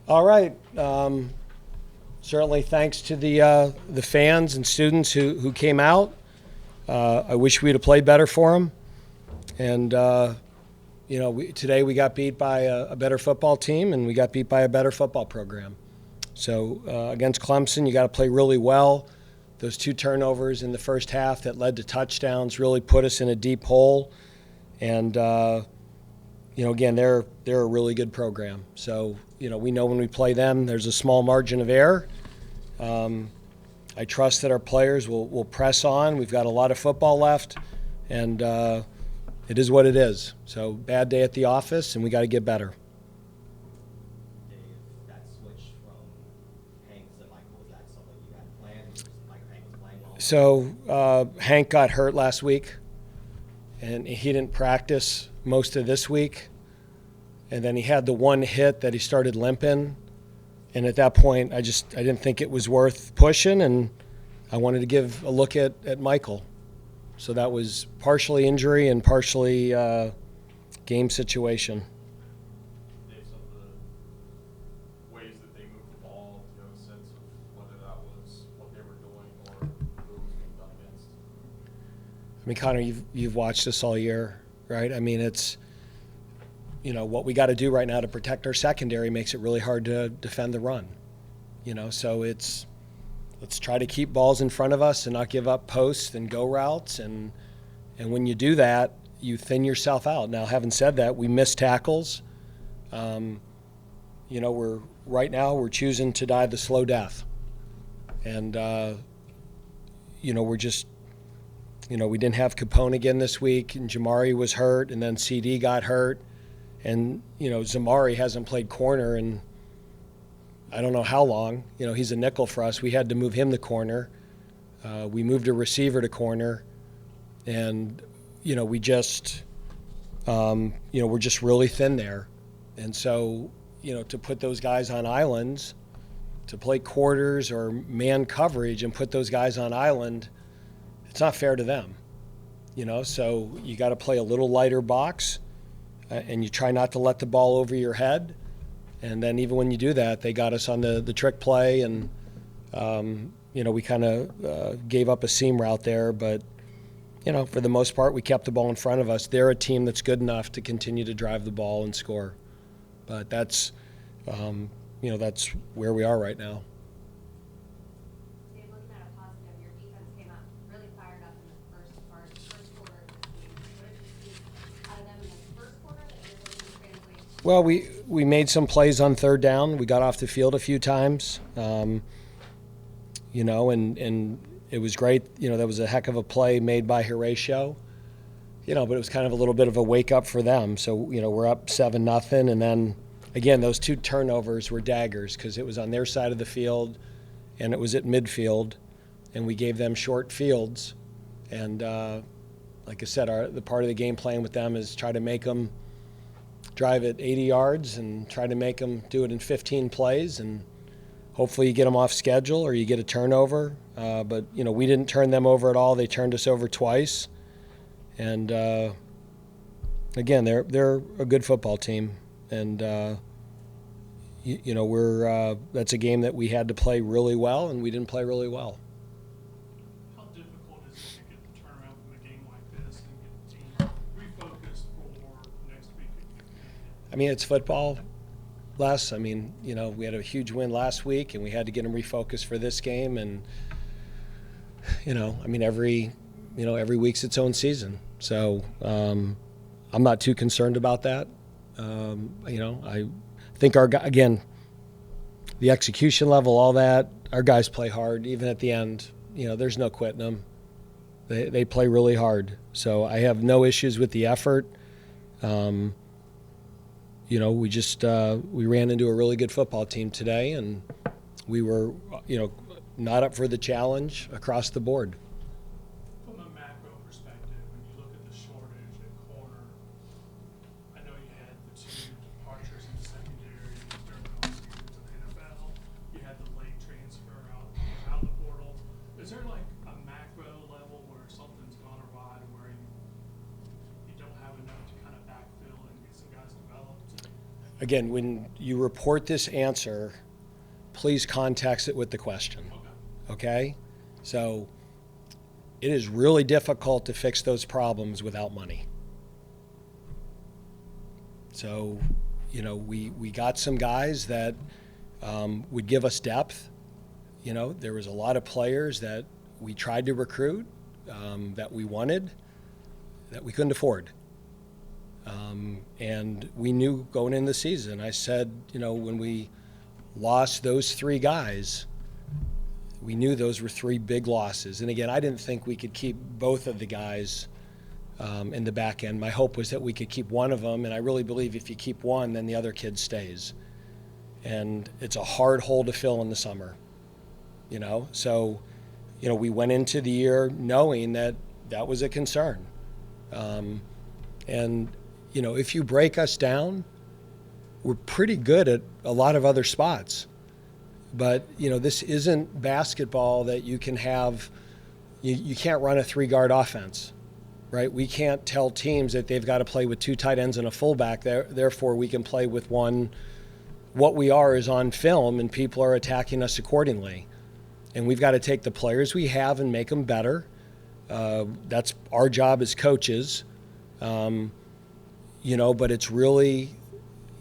All right. Certainly, thanks to the fans and students who came out. I wish we'd have played better for them. And today we got beat by a better football team, and we got beat by a better football program. So against Clemson, you got to play really well. Those 2 turnovers in the first half that led to touchdowns really put us in a deep hole. And again, they're a really good program. So we know when we play them, there's a small margin of error. I trust that our players will press on. We've got a lot of football left, and it is what it is. So bad day at the office, and we got to get better. Dave, that switch from Hank to Michael, was that something you had planned? Just like Hank was playing well? So Hank got hurt last week, and he didn't practice most of this week. And then he had the one hit that he started limping. And at that point, I didn't think it was worth pushing, and I wanted to give a look at Michael. So that was partially injury and partially game situation. Dave, some of the ways that they moved the ball, do you have a sense of whether that was what they were doing or who it was being done against? I mean, Connor, you've watched us all year, right? I mean, it's what we got to do right now to protect our secondary makes it really hard to defend the run. So let's try to keep balls in front of us and not give up posts and go routes. And when you do that, you thin yourself out. Now, having said that, we miss tackles. We're choosing to die the slow death. And, we're just, we didn't have Capone again this week, and Jamari was hurt, and then CD got hurt. And, Zamari hasn't played corner in I don't know how long. He's a nickel for us. We had to move him to corner. We moved a receiver to corner. And, we just, we're just really thin there. And so, to put those guys on islands, to play quarters or man coverage and put those guys on island, it's not fair to them. So you got to play a little lighter box. And you try not to let the ball over your head. And then even when you do that, they got us on the trick play. And, we kind of gave up a seam route there. But, for the most part, we kept the ball in front of us. They're a team that's good enough to continue to drive the ball and score. But that's where we are right now. Looking at a positive, your defense came out really fired up in the first quarter of this game. What did you see out of them in the first quarter that you're looking to translate? Well, we made some plays on third down. We got off the field a few times, and it was great. That was a heck of a play made by Horatio, but it was kind of a little bit of a wake up for them. So, we're up 7-0. And then, again, those 2 turnovers were daggers because it was on their side of the field and it was at midfield, and we gave them short fields. And like I said, the part of the game plan with them is try to make them drive it 80 yards and try to make them do it in 15 plays, and hopefully you get them off schedule or you get a turnover. But we didn't turn them over at all. They turned us over twice. And again, they're a good football team, and that's a game that we had to play really well, and we didn't play really well. How difficult is it to get the turnaround from a game like this and get the team refocused for next week? I mean, it's football, Les. I mean, we had a huge win last week, and we had to get them refocused for this game. And, every week's its own season. So I'm not too concerned about that. I think again, the execution level, all that, our guys play hard. Even at the end, there's no quitting them. They play really hard. So I have no issues with the effort. We just we ran into a really good football team today, and we were, not up for the challenge across the board. From a macro perspective, when you look at the shortage at corner, I know you had the 2 departures in the secondary during the offseason to the NFL. You had the late transfer out the portal. Is there like a macro level where something's gone awry to where you don't have enough to kind of backfill and get some guys developed? again, when you report this answer, please context it with the question. Okay? So it is really difficult to fix those problems without money. So, we got some guys that would give us depth. There was a lot of players that we tried to recruit, that we wanted, that we couldn't afford. And we knew going into the season, I said, when we lost those 3 guys, we knew those were 3 big losses. And again, I didn't think we could keep both of the guys in the back end. My hope was that we could keep one of them, and I really believe if you keep one, then the other kid stays. And it's a hard hole to fill in the summer, So, we went into the year knowing that that was a concern. And, if you break us down, we're pretty good at a lot of other spots. But, this isn't basketball that you can have, you can't run a 3-guard offense, right? We can't tell teams that they've got to play with 2 tight ends and a fullback. Therefore, we can play with one. What we are is on film, and people are attacking us accordingly. And we've got to take the players we have and make them better. That's our job as coaches. But it's really,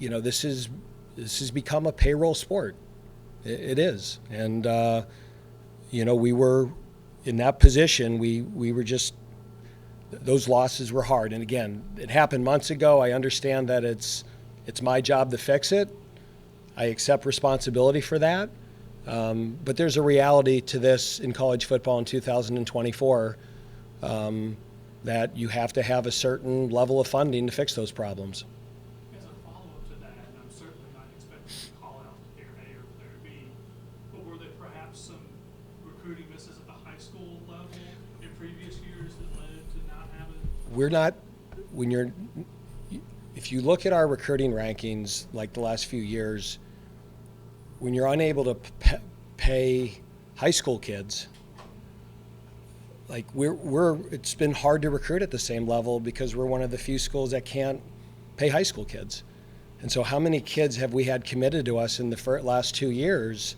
this has become a payroll sport. It is. And, we were in that position. We were just, those losses were hard. And again, it happened months ago. I understand that it's my job to fix it. I accept responsibility for that. But there's a reality to this in college football in 2024, that you have to have a certain level of funding to fix those problems. As a follow-up to that, and I'm certainly not expecting you to call out player A or player B, but were there perhaps some recruiting misses at the high school level in previous years that led to not having? We're not, if you look at our recruiting rankings like the last few years, when you're unable to pay high school kids, like it's been hard to recruit at the same level because we're one of the few schools that can't pay high school kids. And so how many kids have we had committed to us in the last 2 years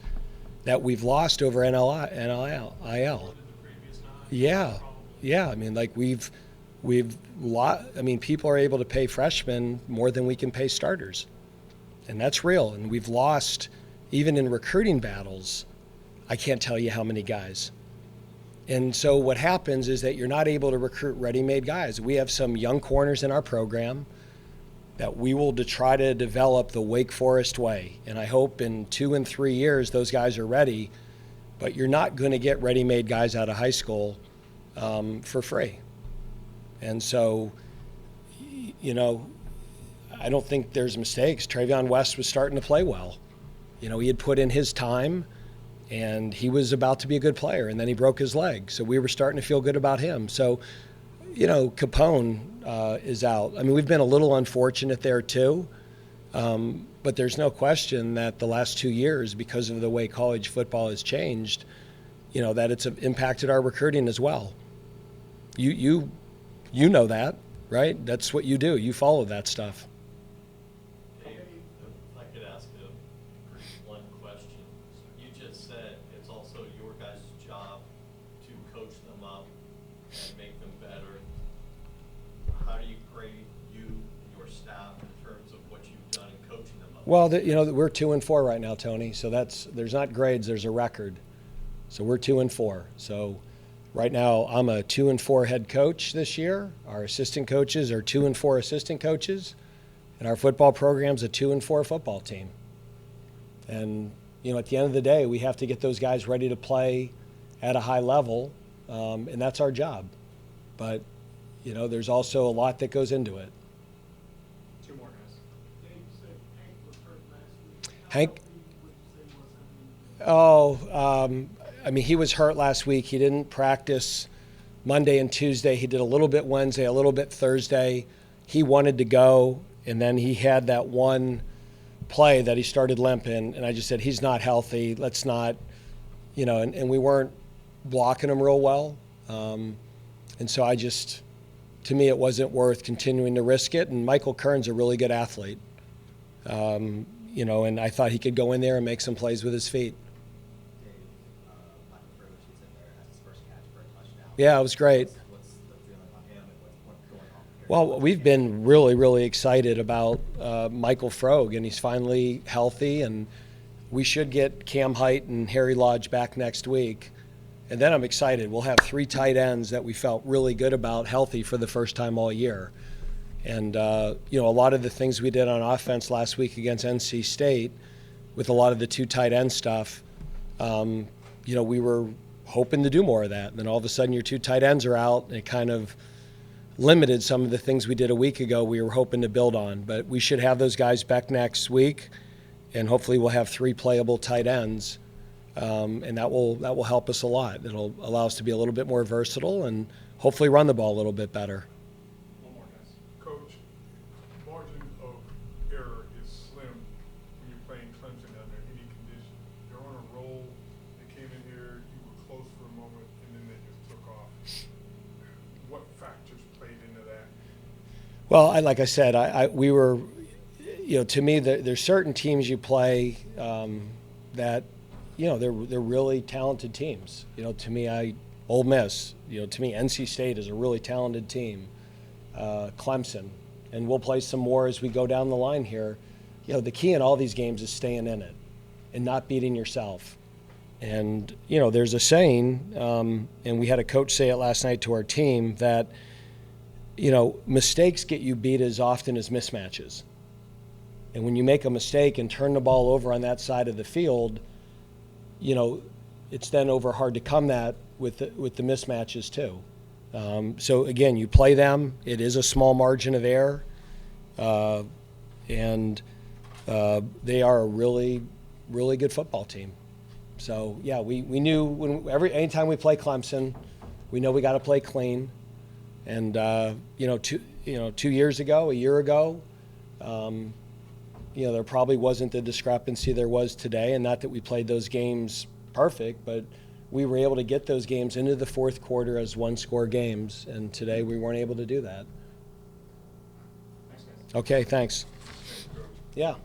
that we've lost over NIL? Yeah. I mean, people are able to pay freshmen more than we can pay starters. And that's real. And we've lost, even in recruiting battles, I can't tell you how many guys. And so what happens is that you're not able to recruit ready-made guys. We have some young corners in our program that we will try to develop the Wake Forest way. And I hope in 2 and 3 years those guys are ready. But you're not going to get ready-made guys out of high school for free. And so, I don't think there's mistakes. Travion West was starting to play well. He had put in his time, and he was about to be a good player, and then he broke his leg. So we were starting to feel good about him. So, Capone is out. I mean, we've been a little unfortunate there too, but there's no question that the last 2 years, because of the way college football has changed, that it's impacted our recruiting as well. You know that, right? That's what you do. You follow that stuff. Dave, if I could ask a pretty blunt question. You just said it's also your guys' job to coach them up and make them better. How do you grade you and your staff in terms of what you've done in coaching them up? Well, we're 2-4 right now, Tony. So there's not grades, there's a record. So we're 2-4. So right now, I'm a 2-4 head coach this year. Our assistant coaches are 2-4 assistant coaches, and our football program's a 2-4 football team. And at the end of the day, we have to get those guys ready to play at a high level, and that's our job. But there's also a lot that goes into it. 2 more guys. Dave said Hank was hurt last week. Hank? How healthy would you say was? He was hurt last week. He didn't practice Monday and Tuesday. He did a little bit Wednesday, a little bit Thursday. He wanted to go, and then he had that one play that he started limping, and I just said, he's not healthy. Let's not, and we weren't blocking him real well. And so to me, it wasn't worth continuing to risk it. And Michael Kern's a really good athlete. And I thought he could go in there and make some plays with his feet. Dave, Michael Furley gets in there as his first catch for a touchdown. Yeah, it was great. What's the feeling on him and what's going on here? Well, we've been really, really excited about Michael Frog, and he's finally healthy, and we should get Cam Height and Harry Lodge back next week. And then I'm excited. We'll have 3 tight ends that we felt really good about healthy for the first time all year. And, a lot of the things we did on offense last week against NC State with a lot of the 2 tight end stuff, we were hoping to do more of that. And then all of a sudden your 2 tight ends are out, and it kind of limited some of the things we did a week ago we were hoping to build on. But we should have those guys back next week, and hopefully we'll have 3 playable tight ends. And that will help us a lot. It'll allow us to be a little bit more versatile and hopefully run the ball a little bit better. One more, guys. Coach, margin of error is slim when you're playing Clemson under any condition. They're on a roll. They came in here, you were close for a moment, and then they just took off. What factors played into that? Well, like I said, we were, to me, there's certain teams you play that, they're really talented teams. To me, Ole Miss, to me, NC State is a really talented team. Clemson, and we'll play some more as we go down the line here. The key in all these games is staying in it and not beating yourself. And, there's a saying, and we had a coach say it last night to our team, that, mistakes get you beat as often as mismatches. And when you make a mistake and turn the ball over on that side of the field, it's then over hard to come that with the mismatches too. So again, you play them. It is a small margin of error, and they are a really, really good football team. So yeah, we knew anytime we play Clemson, we know we got to play clean. And 2 years ago, a year ago, there probably wasn't the discrepancy there was today. And not that we played those games perfect, but we were able to get those games into the fourth quarter as 1-score games. And today we weren't able to do that. Thanks, guys. Okay, thanks. Thanks, Coach. Yeah.